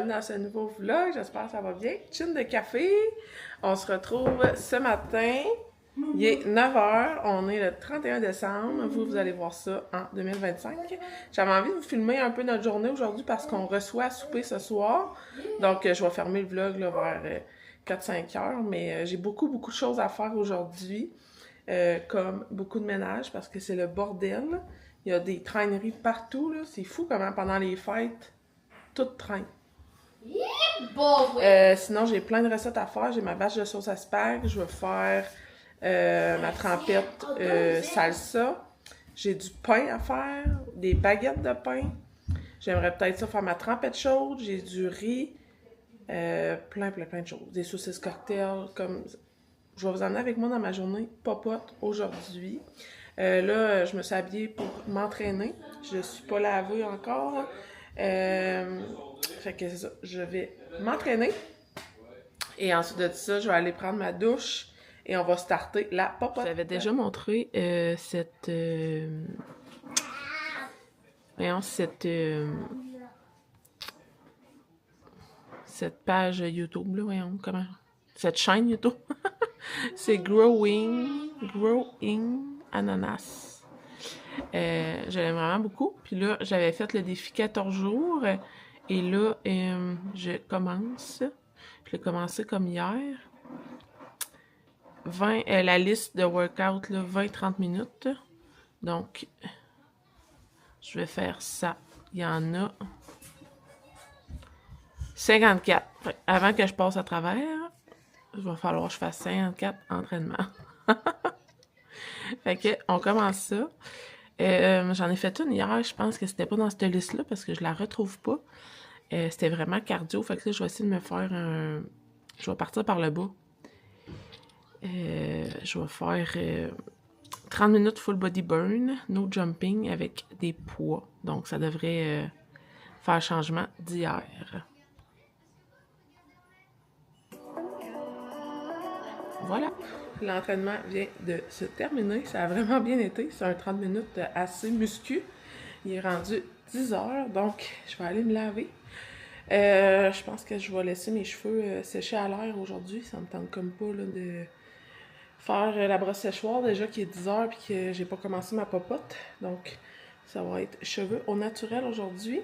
bienvenue dans ce nouveau vlog, j'espère que ça va bien. Chine de café, on se retrouve ce matin, il est 9h, on est le 31 décembre, vous allez voir ça en 2025. J'avais envie de vous filmer un peu notre journée aujourd'hui parce qu'on reçoit à souper ce soir, donc je vais fermer le vlog là, vers 4-5 heures, mais j'ai beaucoup de choses à faire aujourd'hui, comme beaucoup de ménage parce que c'est le bordel. Il y a des traîneries partout, là. C'est fou comment pendant les fêtes, tout traîne. Sinon, j'ai plein de recettes à faire. J'ai ma bâche de sauce à spag. Je vais faire ma trempette salsa. J'ai du pain à faire, des baguettes de pain. J'aimerais peut-être ça faire ma trempette chaude. J'ai du riz. Plein de choses. Des saucisses cocktails. Comme... Je vais vous emmener avec moi dans ma journée popote aujourd'hui. Là, je me suis habillée pour m'entraîner. Je ne suis pas lavée encore. Fait que c'est ça. Je vais m'entraîner. Et ensuite de ça, je vais aller prendre ma douche. Et on va starter la popote. J'avais déjà montré cette page YouTube, là, voyons, comment... Cette chaîne YouTube. C'est Growing Ananas. Je l'aime vraiment beaucoup. Puis là, j'avais fait le défi 14 jours. Et là, je commence. Je l'ai commencé comme hier. La liste de workout, 20-30 minutes. Donc, je vais faire ça. Il y en a 54. Avant que je passe à travers, il va falloir que je fasse 54 entraînements. Fait que, on commence ça. J'en ai fait une hier, je pense que c'était pas dans cette liste-là parce que je la retrouve pas. C'était vraiment cardio, fait que là, je vais essayer de me faire un... Je vais partir par le bas. Je vais faire 30 minutes full body burn, no jumping avec des poids. Donc, ça devrait faire changement d'hier. Voilà, l'entraînement vient de se terminer. Ça a vraiment bien été. C'est un 30 minutes assez muscu. Il est rendu 10 heures, donc je vais aller me laver. Je pense que je vais laisser mes cheveux sécher à l'air aujourd'hui. Ça me tente comme pas là, de faire la brosse séchoir déjà qui est 10 heures puis que j'ai pas commencé ma popote. Donc, ça va être cheveux au naturel aujourd'hui.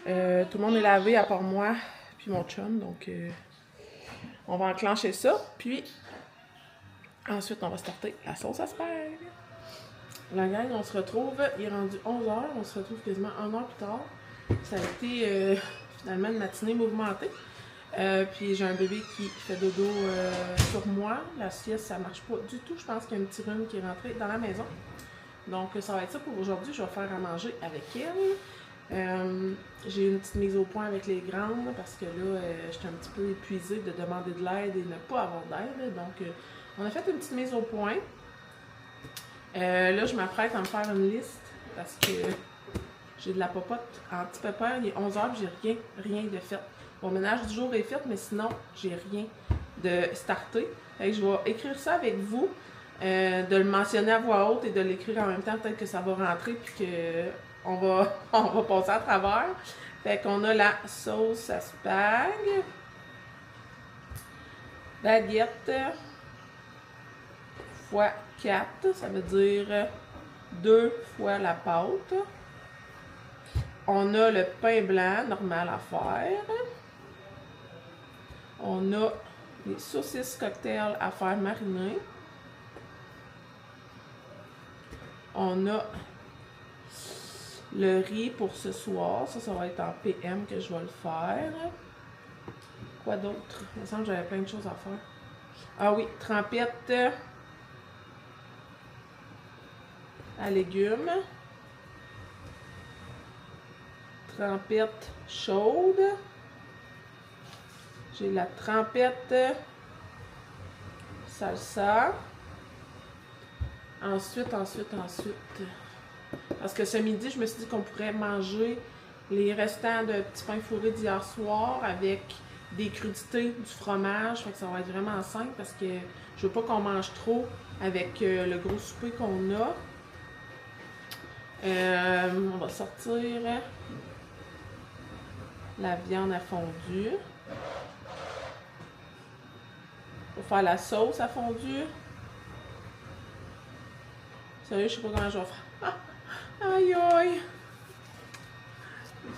Tout le monde est lavé à part moi puis mon chum, donc on va enclencher ça. Puis, ensuite, on va starter la sauce à spag. La gang, on se retrouve, il est rendu 11h, on se retrouve quasiment 1 heure plus tard. Ça a été finalement une matinée mouvementée. Puis j'ai un bébé qui fait dodo sur moi. La sieste, ça marche pas du tout. Je pense qu'il y a un petit rhume qui est rentré dans la maison. Donc ça va être ça pour aujourd'hui. Je vais faire à manger avec elle. J'ai une petite mise au point avec les grandes parce que là, j'étais un petit peu épuisée de demander de l'aide et ne pas avoir d'aide. Donc on a fait une petite mise au point. Là, je m'apprête à me faire une liste parce que j'ai de la popote en petit pépère. Il est 11h et j'ai rien de fait. Mon ménage du jour est fait, mais sinon, j'ai rien de starté. Fait que je vais écrire ça avec vous, de le mentionner à voix haute et de l'écrire en même temps. Peut-être que ça va rentrer puis qu'on va, on va passer à travers. Fait qu'on a la sauce à spag, baguette, fois 4, ça veut dire 2 fois la pâte. On a le pain blanc normal à faire. On a les saucisses cocktails à faire mariner. On a le riz pour ce soir. Ça va être en PM que je vais le faire. Quoi d'autre? Il me semble que j'avais plein de choses à faire. Ah oui, trempette à légumes. Trempette chaude. J'ai la trempette salsa. Ensuite. Parce que ce midi, je me suis dit qu'on pourrait manger les restants de petits pains fourrés d'hier soir avec des crudités, du fromage. Fait que ça va être vraiment simple parce que je veux pas qu'on mange trop avec le gros souper qu'on a. On va sortir la viande a fondu. Pour faire la sauce à fondu. Sérieux, je sais pas comment je vais faire. Aïe aïe!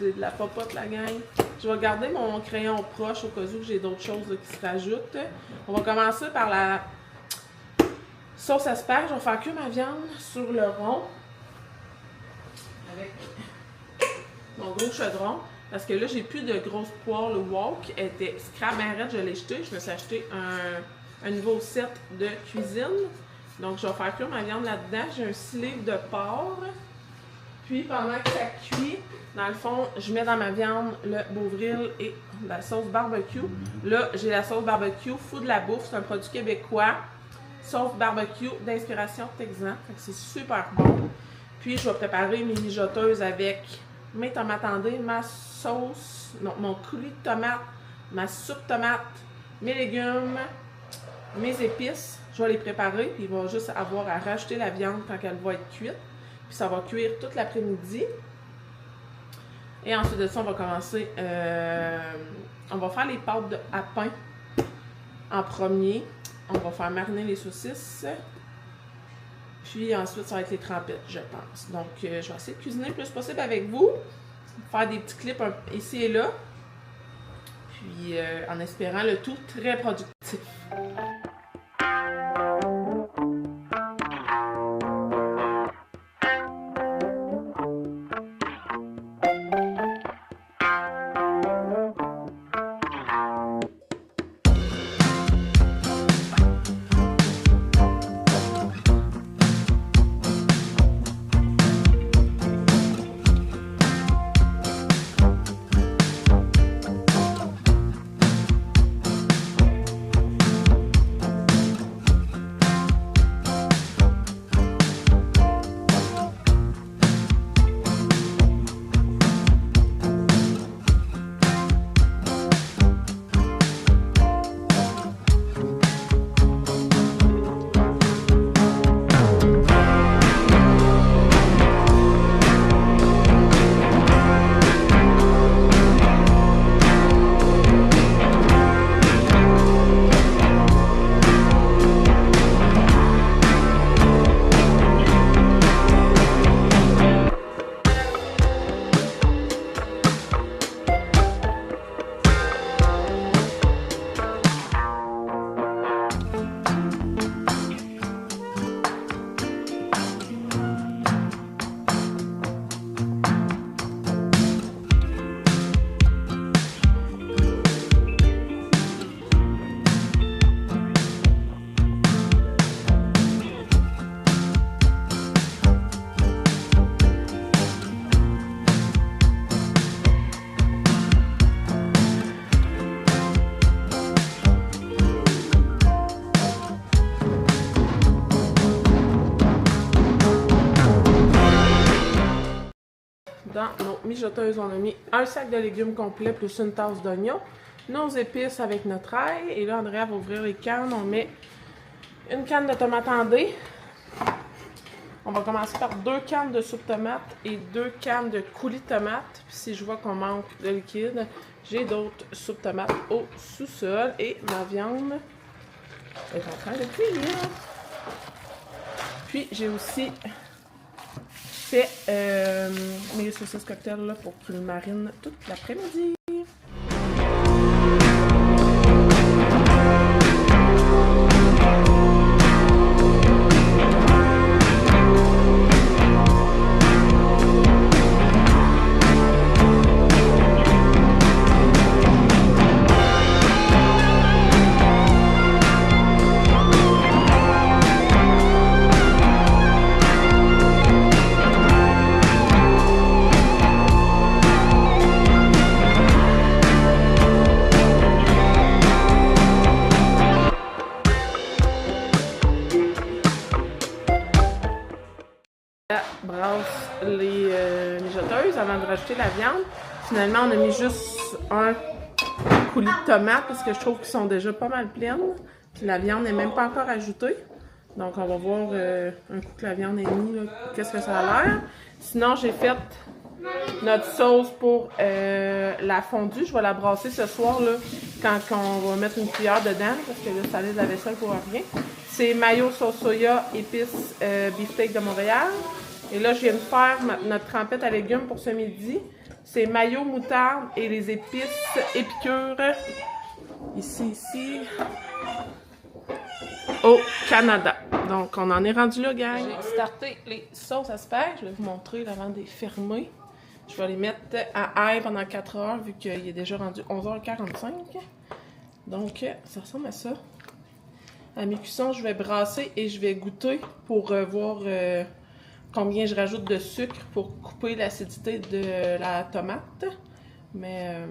J'ai de la popote, la gang. Je vais garder mon crayon proche au cas où j'ai d'autres choses là, qui se rajoutent. On va commencer par la sauce asperge. Je vais faire cuire ma viande sur le rond. Avec mon gros chaudron. Parce que là, j'ai plus de grosses poêles wok. Elle était scrap arrête, je l'ai jeté. Je me suis acheté un nouveau set de cuisine. Donc, je vais faire cuire ma viande là-dedans. J'ai un 6 livres de porc. Puis, pendant que ça cuit, dans le fond, je mets dans ma viande le Beauvril et la sauce barbecue. Là, j'ai la sauce barbecue Fou de la bouffe. C'est un produit québécois. Sauce barbecue d'inspiration texan. C'est super bon. Puis, je vais préparer mes mijoteuses avec mes tomates tendées, ma sauce, non, mon coulis de tomate, ma soupe tomate, mes légumes, mes épices. Je vais les préparer, puis il va juste avoir à rajouter la viande quand elle va être cuite. Puis ça va cuire toute l'après-midi. Et ensuite de ça, on va commencer, on va faire les pâtes à pain en premier. On va faire mariner les saucisses. Puis ensuite, ça va être les trempettes, je pense. Donc, je vais essayer de cuisiner le plus possible avec vous. Faire des petits clips ici et là. Puis, en espérant le tout très productif. Dans nos mijoteuses, on a mis un sac de légumes complet plus une tasse d'oignon, nos épices avec notre ail. Et là, Andrea va ouvrir les cannes. On met une canne de tomates tendées. On va commencer par 2 cannes de soupe tomate et 2 cannes de coulis de tomate. Puis si je vois qu'on manque de liquide, j'ai d'autres soupes tomates au sous-sol. Et ma viande est en train de cuire. Puis j'ai aussi fait mes saucisses cocktail là, pour qu'ils marinent toute l'après-midi. Brasse les mijoteuses avant de rajouter la viande. Finalement, on a mis juste un coulis de tomates parce que je trouve qu'ils sont déjà pas mal pleines. Puis la viande n'est même pas encore ajoutée. Donc, on va voir un coup que la viande est mise, qu'est-ce que ça a l'air. Sinon, j'ai fait notre sauce pour la fondue. Je vais la brasser ce soir, là, quand on va mettre une cuillère dedans, parce que là, ça laisse la vaisselle pour rien. C'est mayo, sauce soya, épices, beefsteak de Montréal. Et là, je viens de faire notre trempette à légumes pour ce midi. C'est mayo, moutarde et les épices épicures. Ici. Au Canada. Donc, on en est rendu là, gang. J'ai starté les sauces à spag. Je vais vous montrer là, avant de les fermer. Je vais les mettre à ail pendant 4 heures, vu qu'il est déjà rendu 11h45. Donc, ça ressemble à ça. À mes cuissons, je vais brasser et je vais goûter pour voir combien je rajoute de sucre pour couper l'acidité de la tomate. Mais elles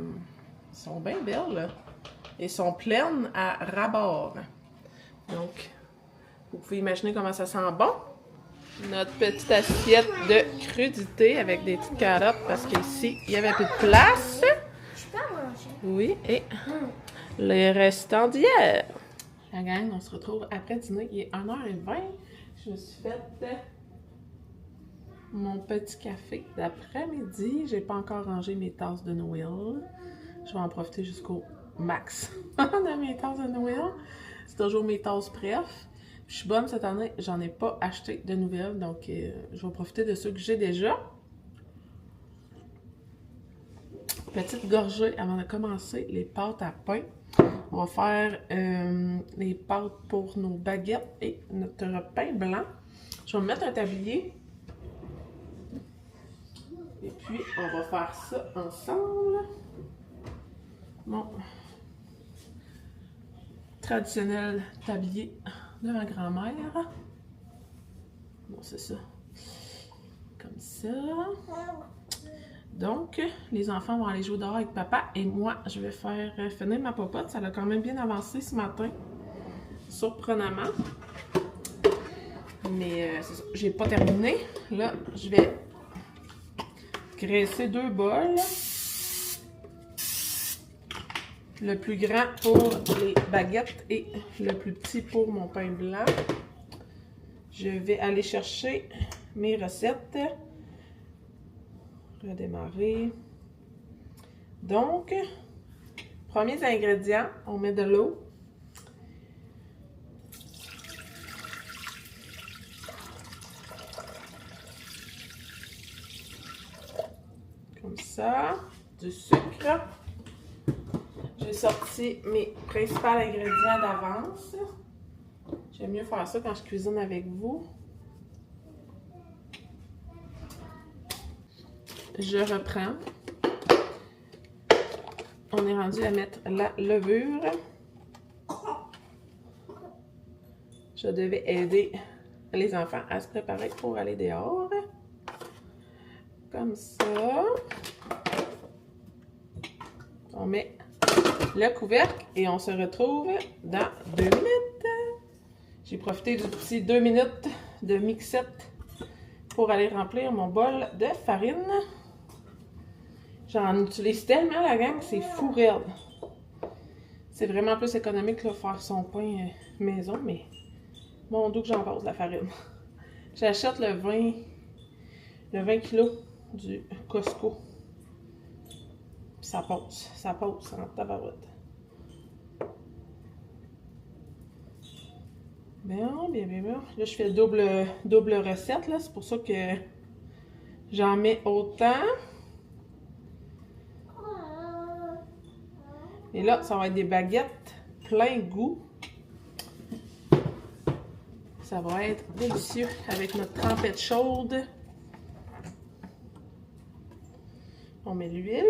sont bien belles, là. Et sont pleines à ras-bord. Donc, vous pouvez imaginer comment ça sent bon. Notre petite assiette de crudité avec des petites carottes parce qu'ici, il n'y avait plus de place. Je peux en manger. Oui, et les restants d'hier. La gang, on se retrouve après dîner. Il est 1h20. Je me suis fait mon petit café d'après-midi. J'ai pas encore rangé mes tasses de Noël. Je vais en profiter jusqu'au max de mes tasses de Noël. C'est toujours mes tasses préf. Je suis bonne cette année, j'en ai pas acheté de nouvelles, donc je vais profiter de ceux que j'ai déjà. Petite gorgée avant de commencer les pâtes à pain. On va faire les pâtes pour nos baguettes et notre pain blanc. Je vais me mettre un tablier. Et puis, on va faire ça ensemble. Bon. Traditionnel tablier de ma grand-mère. Bon, c'est ça. Comme ça. Donc, les enfants vont aller jouer dehors avec papa et moi, je vais faire finir ma popote. Ça a quand même bien avancé ce matin. Surprenamment. Mais c'est ça. J'ai pas terminé. Là, je vais graisser 2 bols. Le plus grand pour les baguettes et le plus petit pour mon pain blanc. Je vais aller chercher mes recettes. Redémarrer. Donc, premiers ingrédients, on met de l'eau. Comme ça. Du sucre. J'ai sorti mes principaux ingrédients d'avance. J'aime mieux faire ça quand je cuisine avec vous. Je reprends. On est rendu à mettre la levure. Je devais aider les enfants à se préparer pour aller dehors. Comme ça. On met le couvercle et on se retrouve dans 2 minutes. J'ai profité du petit 2 minutes de mixette pour aller remplir mon bol de farine. J'en utilise tellement, la gang, c'est fou raide. C'est vraiment plus économique de faire son pain maison, mais mon Dieu que j'en passe de la farine. J'achète le 20 kg du Costco. Ça passe en tabarouette. Bien. Là, je fais double recette, là. C'est pour ça que j'en mets autant. Et là, ça va être des baguettes plein goût. Ça va être délicieux avec notre trempette chaude. On met l'huile.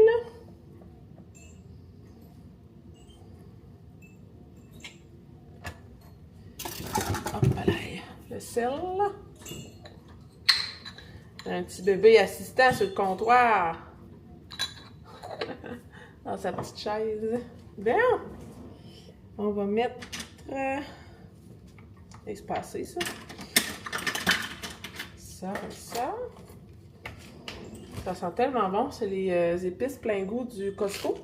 Hop là, le sel. Un petit bébé assistant sur le comptoir. Dans sa petite chaise. Bien. On va mettre... Espacer ça. Ça. Ça sent tellement bon. C'est les épices plein goût du Costco.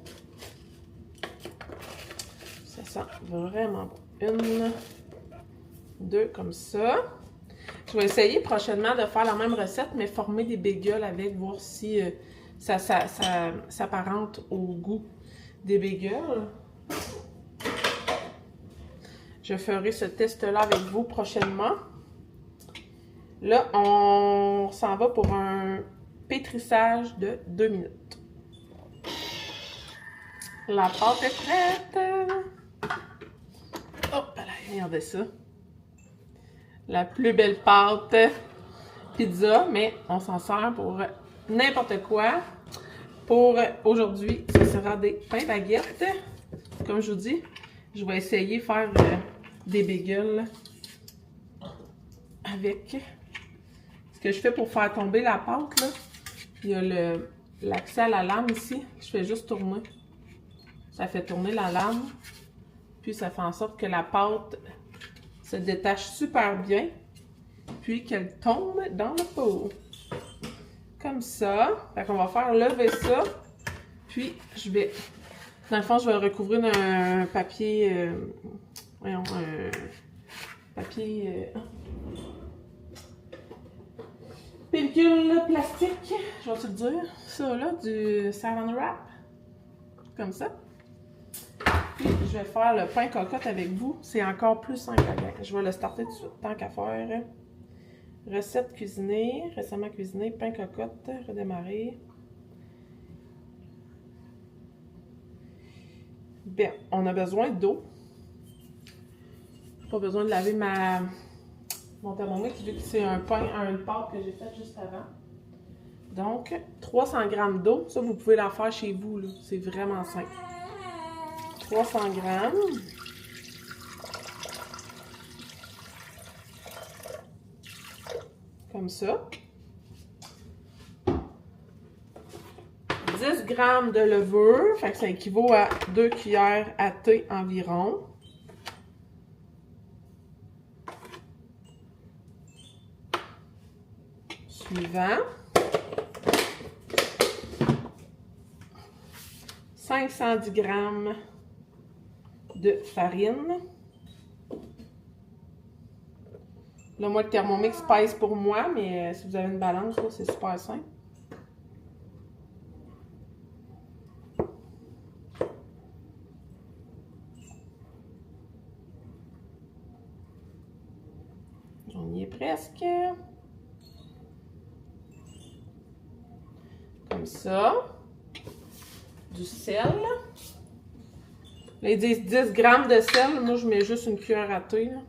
Ça sent vraiment bon. 1, 2, comme ça. Je vais essayer prochainement de faire la même recette, mais former des bagels avec, voir si ça s'apparente au goût des bagels. Je ferai ce test-là avec vous prochainement. Là, on s'en va pour un pétrissage de 2 minutes. La pâte est prête! Oh, regardez ça! La plus belle pâte pizza, mais on s'en sert pour n'importe quoi. Pour aujourd'hui, ce sera des pains baguettes. Comme je vous dis, je vais essayer de faire des bagels avec. Ce que je fais pour faire tomber la pâte, là, il y a l'accès à la lame ici. Je fais juste tourner. Ça fait tourner la lame. Puis ça fait en sorte que la pâte se détache super bien. Puis qu'elle tombe dans le pot. Comme ça. Fait qu'on va faire lever ça. Puis je vais... Dans le fond, je vais le recouvrir d'un papier... voyons, un papier... pellicule plastique, je vais te le dire. Ça là, du Saran Wrap. Comme ça. Puis je vais faire le pain cocotte avec vous. C'est encore plus simple à faire. Je vais le starter tout de suite, tant qu'à faire. Recette cuisinée, récemment cuisinée, pain cocotte, redémarrer. Bien, on a besoin d'eau. Pas besoin de laver mon thermomètre, vu que c'est une pâte que j'ai faite juste avant. Donc, 300 g d'eau. Ça, vous pouvez la faire chez vous, là. C'est vraiment simple. 300 g. Comme ça. 10 g de levure. Fait que ça équivaut à 2 cuillères à thé environ. Suivant. 510 g de farine. Là, moi, le Thermomix pèse pour moi, mais si vous avez une balance, c'est super simple. On y est presque. Comme ça. Du sel. Là, ils disent 10 g de sel. Moi, je mets juste une cuillère à thé. Là.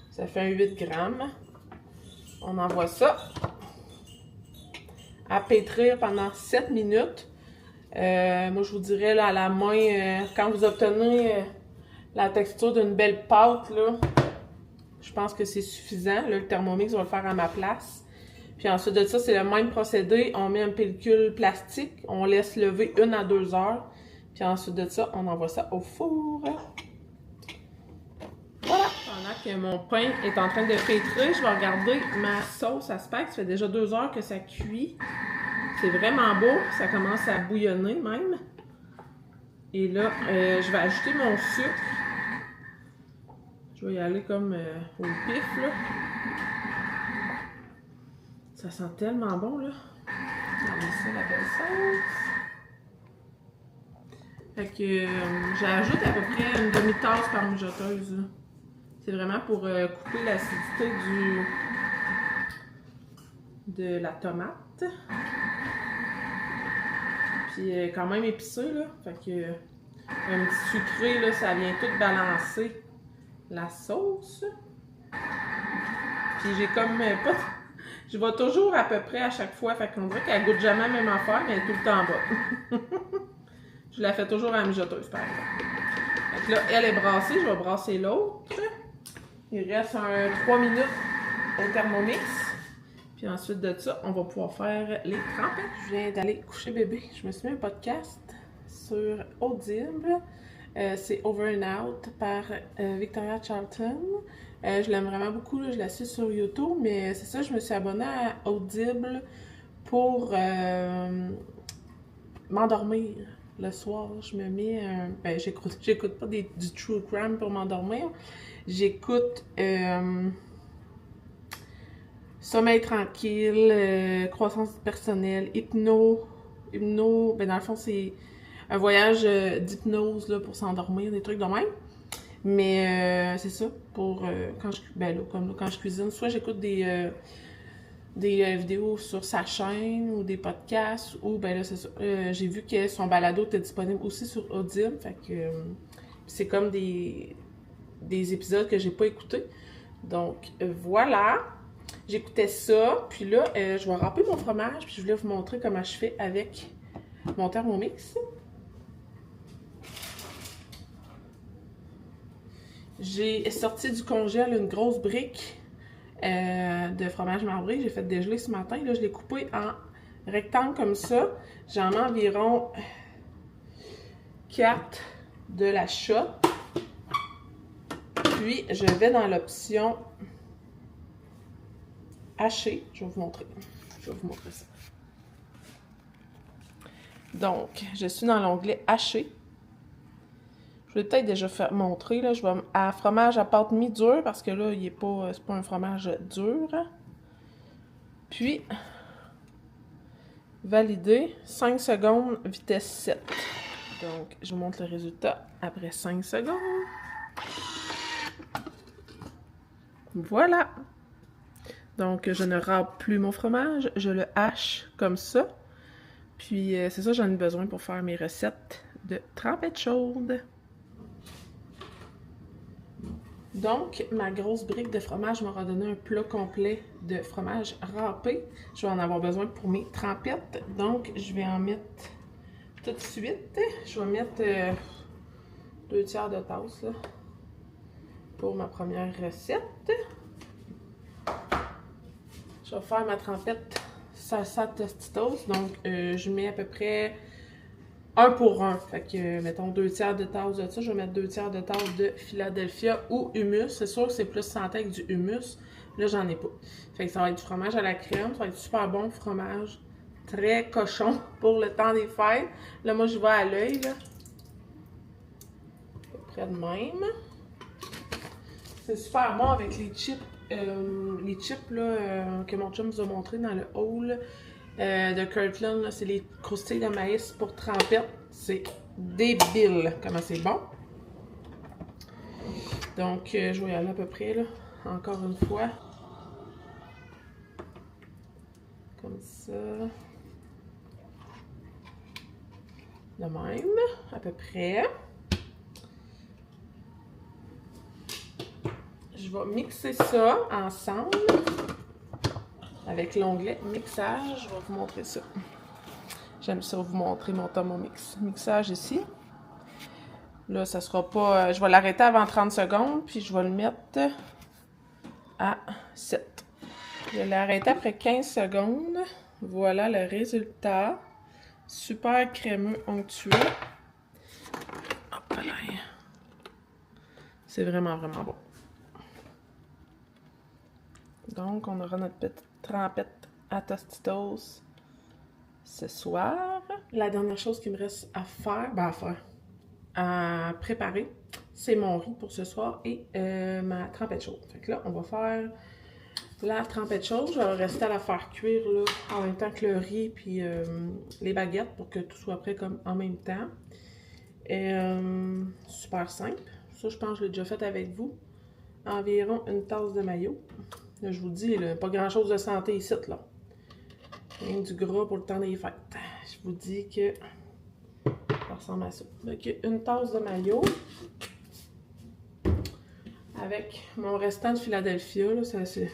Ça fait un 8 g. On envoie ça à pétrir pendant 7 minutes. Moi, je vous dirais là, à la main, quand vous obtenez la texture d'une belle pâte, là, je pense que c'est suffisant. Là, le Thermomix va le faire à ma place. Puis ensuite de ça, c'est le même procédé. On met une pellicule plastique, on laisse lever 1 à 2 heures. Puis ensuite de ça, on envoie ça au four. Voilà! Pendant que mon pain est en train de pétrir, je vais regarder ma sauce à spag. Ça fait déjà 2 heures que ça cuit. C'est vraiment beau. Ça commence à bouillonner même. Et là, je vais ajouter mon sucre. Je vais y aller comme au pif, là. Ça sent tellement bon, là. Regardez ça, la belle sauce. Fait que j'ajoute à peu près une demi-tasse par mijoteuse. C'est vraiment pour couper l'acidité de la tomate. Puis quand même épicé, là. Fait que un petit sucré, là, ça vient tout balancer la sauce. Puis j'ai comme pas... Je vais toujours à peu près à chaque fois. Fait qu'on dirait qu'elle goûte jamais la même affaire, mais elle est tout le temps en bas. Je la fais toujours à la mijoteuse, par exemple. Fait que là, elle est brassée. Je vais brasser l'autre. Il reste 3 minutes au Thermomix. Puis ensuite de ça, on va pouvoir faire les trempettes. Je viens d'aller coucher bébé. Je me suis mis un podcast sur Audible. C'est Over and Out par Victoria Charlton. Je l'aime vraiment beaucoup. Là. Je la suis sur YouTube. Mais c'est ça, je me suis abonnée à Audible pour m'endormir. Le soir, je me mets... ben, j'écoute pas du true crime pour m'endormir. J'écoute sommeil tranquille, croissance personnelle, ben dans le fond, c'est un voyage d'hypnose là, pour s'endormir, des trucs de même. Mais c'est ça, pour quand quand je cuisine, soit j'écoute des vidéos sur sa chaîne ou des podcasts, ou ben là, c'est ça. J'ai vu que son balado était disponible aussi sur Audible, fait que c'est comme des épisodes que j'ai pas écoutés. Donc voilà, j'écoutais ça, puis là, je vais râper mon fromage, puis je voulais vous montrer comment je fais avec mon Thermomix. J'ai sorti du congèle une grosse brique de fromage marbré. J'ai fait dégeler ce matin. Là, je l'ai coupé en rectangle comme ça. J'en mets environ 4 de la shot. Puis, je vais dans l'option haché. Je vais vous montrer. Je vais vous montrer ça. Donc, je suis dans l'onglet haché. Je vais peut-être déjà montrer. Là, je vais à fromage à pâte mi-dure parce que là, il est pas, c'est pas un fromage dur. Puis, valider. 5 secondes, vitesse 7. Donc, je vous montre le résultat après 5 secondes. Voilà. Donc, je ne râpe plus mon fromage. Je le hache comme ça. Puis, c'est ça, j'en ai besoin pour faire mes recettes de trempette chaude. Donc, ma grosse brique de fromage m'aura donné un plat complet de fromage râpé. Je vais en avoir besoin pour mes trempettes. Donc, je vais en mettre tout de suite. Je vais mettre 2 tiers de tasse là, pour ma première recette. Je vais faire ma trempette salsa tostitos. Donc, je mets à peu près 1 pour 1. Fait que, mettons, 2 tiers de tasse de ça. Je vais mettre 2 tiers de tasse de Philadelphia ou hummus. C'est sûr que c'est plus santé avec du hummus. Là, j'en ai pas. Fait que ça va être du fromage à la crème. Ça va être super bon fromage. Très cochon pour le temps des fêtes. Là, moi, je vais à l'œil, là. À peu près de même. C'est super bon avec les chips. Les chips, là, que mon chum nous a montré dans le haul. De Kirkland, c'est les croustilles de maïs pour trempette. C'est débile comment c'est bon. Donc, je vais y aller à peu près, là, encore une fois. Comme ça. De même, à peu près. Je vais mixer ça ensemble. Avec l'onglet mixage, je vais vous montrer ça. J'aime ça vous montrer mon Thermomix. Mixage ici. Là, ça sera pas... je vais l'arrêter avant 30 secondes, puis je vais le mettre à 7. Je l'ai arrêté après 15 secondes. Voilà le résultat. Super crémeux, onctueux. Hop là. C'est vraiment, vraiment bon. Donc, on aura notre petite trempette à Tostitos ce soir. La dernière chose qu'il me reste à faire, à préparer, c'est mon riz pour ce soir et ma trempette chaude. Fait que là, on va faire la trempette chaude. Je vais rester à la faire cuire là, en même temps que le riz puis les baguettes pour que tout soit prêt comme en même temps. Super simple. Ça, je pense que je l'ai déjà fait avec vous. Environ une tasse de mayo. Là, je vous dis, là, pas grand-chose de santé ici, là. Rien que du gras pour le temps des fêtes. Je vous dis que ça ressemble à ça. Donc, une tasse de mayo. Avec mon restant de Philadelphia, là, ça c'est...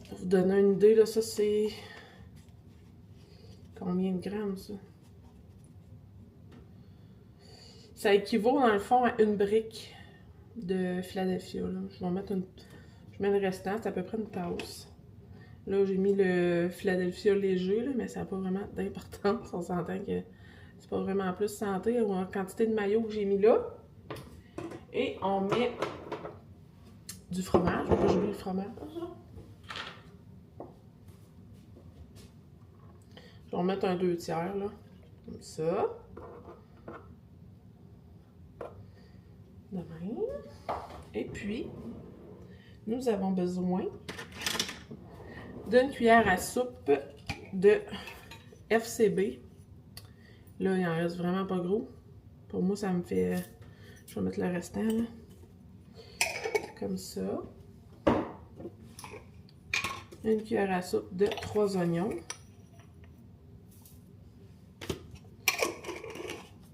Pour vous donner une idée, là, ça c'est... Combien de grammes, ça? Ça équivaut, dans le fond, à une brique de Philadelphia, là. Je vais mettre une... Je mets le restant, c'est à peu près une tasse. Là, j'ai mis le Philadelphia léger, là, mais ça n'a pas vraiment d'importance. On s'entend que c'est pas vraiment plus santé ou en quantité de mayo que j'ai mis là. Et on met du fromage. Je vais pas oublier le fromage. Je vais en mettre un 2 tiers, là. Comme ça. De même. Et puis, nous avons besoin d'une cuillère à soupe de FCB. Là, il en reste vraiment pas gros. Pour moi, ça me fait... Je vais mettre le restant, là. Comme ça. Une cuillère à soupe de 3 oignons.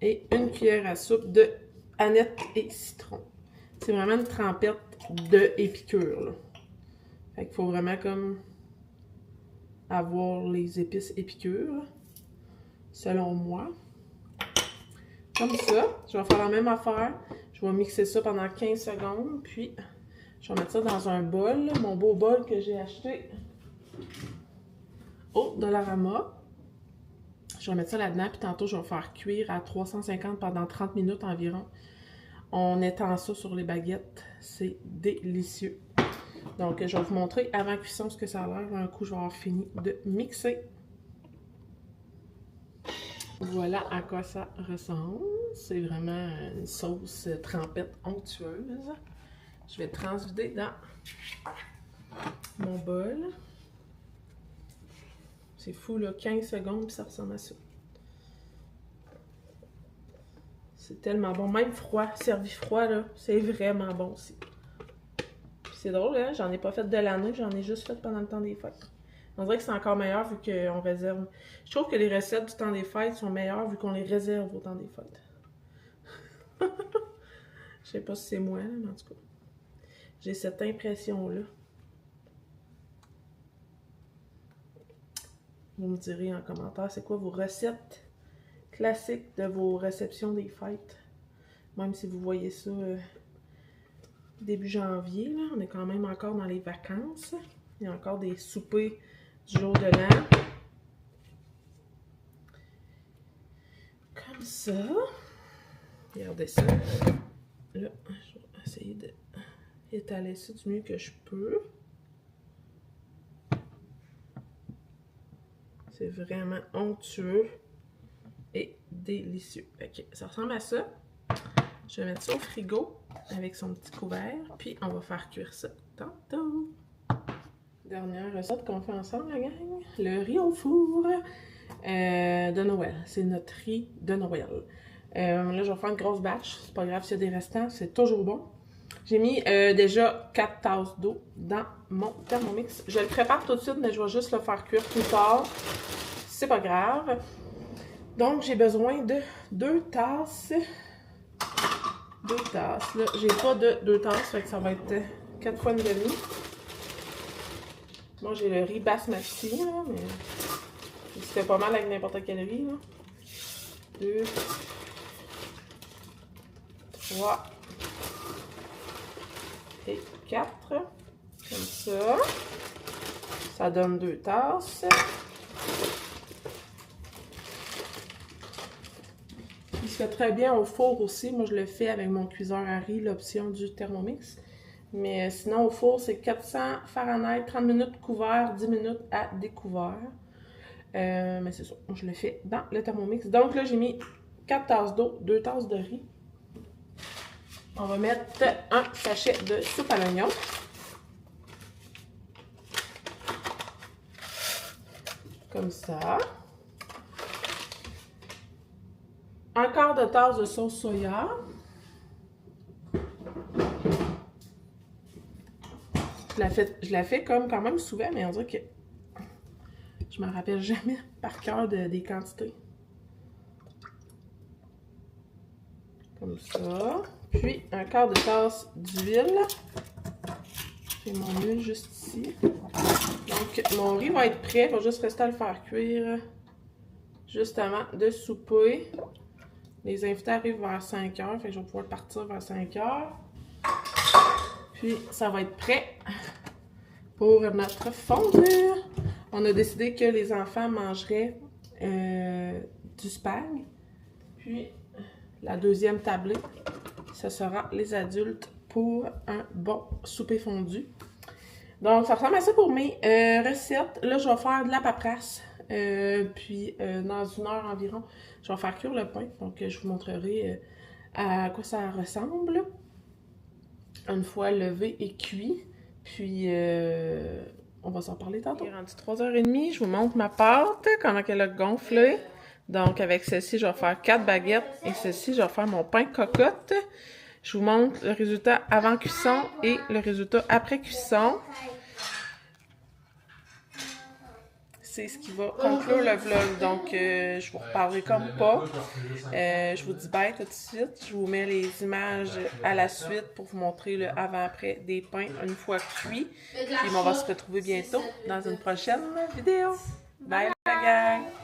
Et une cuillère à soupe de aneth et citron. C'est vraiment une trempette de épicure, là. Fait qu'il faut vraiment comme avoir les épices épicures, selon moi. Comme ça, je vais faire la même affaire. Je vais mixer ça pendant 15 secondes, puis je vais mettre ça dans un bol, mon beau bol que j'ai acheté au Dollarama. Je vais mettre ça là-dedans, puis tantôt je vais faire cuire à 350 pendant 30 minutes environ. On étend ça sur les baguettes, c'est délicieux. Donc, je vais vous montrer avant cuisson ce que ça a l'air. Un coup, je vais avoir fini de mixer. Voilà à quoi ça ressemble. C'est vraiment une sauce trempette onctueuse. Je vais transvider dans mon bol. C'est fou, là, 15 secondes, puis ça ressemble à ça. C'est tellement bon. Même froid, servi froid, là, c'est vraiment bon aussi. C'est drôle, hein? J'en ai pas fait de l'année, j'en ai juste fait pendant le temps des fêtes. On dirait que c'est encore meilleur vu qu'on réserve. Je trouve que les recettes du temps des fêtes sont meilleures vu qu'on les réserve au temps des fêtes. Je sais pas si c'est moi, là, mais en tout cas, j'ai cette impression-là. Vous me direz en commentaire, c'est quoi vos recettes classiques de vos réceptions des fêtes? Même si vous voyez ça début janvier, là, on est quand même encore dans les vacances. Il y a encore des soupers du jour de l'an. Comme ça. Regardez ça. Là, je vais essayer d'étaler ça du mieux que je peux. C'est vraiment onctueux et délicieux. Ok, ça ressemble à ça. Je vais mettre ça au frigo avec son petit couvert, puis on va faire cuire ça tantôt. Dernière recette qu'on fait ensemble, la gang. Le riz au four de Noël. C'est notre riz de Noël. Là, je vais faire une grosse batch. C'est pas grave s'il y a des restants, c'est toujours bon. J'ai mis déjà 4 tasses d'eau dans mon Thermomix. Je le prépare tout de suite, mais je vais juste le faire cuire plus tard. C'est pas grave. Donc, j'ai besoin de 2 tasses. 2 tasses. Là, j'ai pas de 2 tasses, fait que ça va être 4 fois une demi. Moi, j'ai le riz basmati, là, mais c'était pas mal avec n'importe quel riz, là. 2, 3 et 4. Comme ça. Ça donne 2 tasses. Il se fait très bien au four aussi. Moi, je le fais avec mon cuiseur à riz, l'option du Thermomix. Mais sinon, au four, c'est 400 Fahrenheit, 30 minutes couvert, 10 minutes à découvert. Mais c'est ça, je le fais dans le Thermomix. Donc là, j'ai mis 4 tasses d'eau, 2 tasses de riz. On va mettre un sachet de soupe à l'oignon. Comme ça. Un quart de tasse de sauce soya. Je la fais comme quand même souvent, mais on dirait que je me rappelle jamais par cœur des quantités. Comme ça. Puis un quart de tasse d'huile. J'ai mon huile juste ici. Donc mon riz va être prêt. Il va juste rester à le faire cuire juste avant de souper. Les invités arrivent vers 5 h. Fait que je vais pouvoir partir vers 5 h. Puis ça va être prêt pour notre fondue. On a décidé que les enfants mangeraient du spag. Puis la deuxième tablée, ce sera les adultes pour un bon souper fondu. Donc ça ressemble à ça pour mes recettes. Là, je vais faire de la paperasse. Puis dans 1 heure environ, je vais faire cuire le pain. Donc je vous montrerai à quoi ça ressemble. Une fois levé et cuit. Puis on va s'en parler tantôt. Il est rendu 3h30, je vous montre ma pâte, comment elle a gonflé. Donc, avec celle-ci, je vais faire 4 baguettes et celle-ci, je vais faire mon pain cocotte. Je vous montre le résultat avant cuisson et le résultat après cuisson. C'est ce qui va conclure le vlog. Donc, je vous reparlerai comme pas. Je vous dis bye tout de suite. Je vous mets les images à la suite pour vous montrer le avant-après des pains une fois cuits. Puis on va se retrouver bientôt dans une prochaine vidéo. Bye la gang!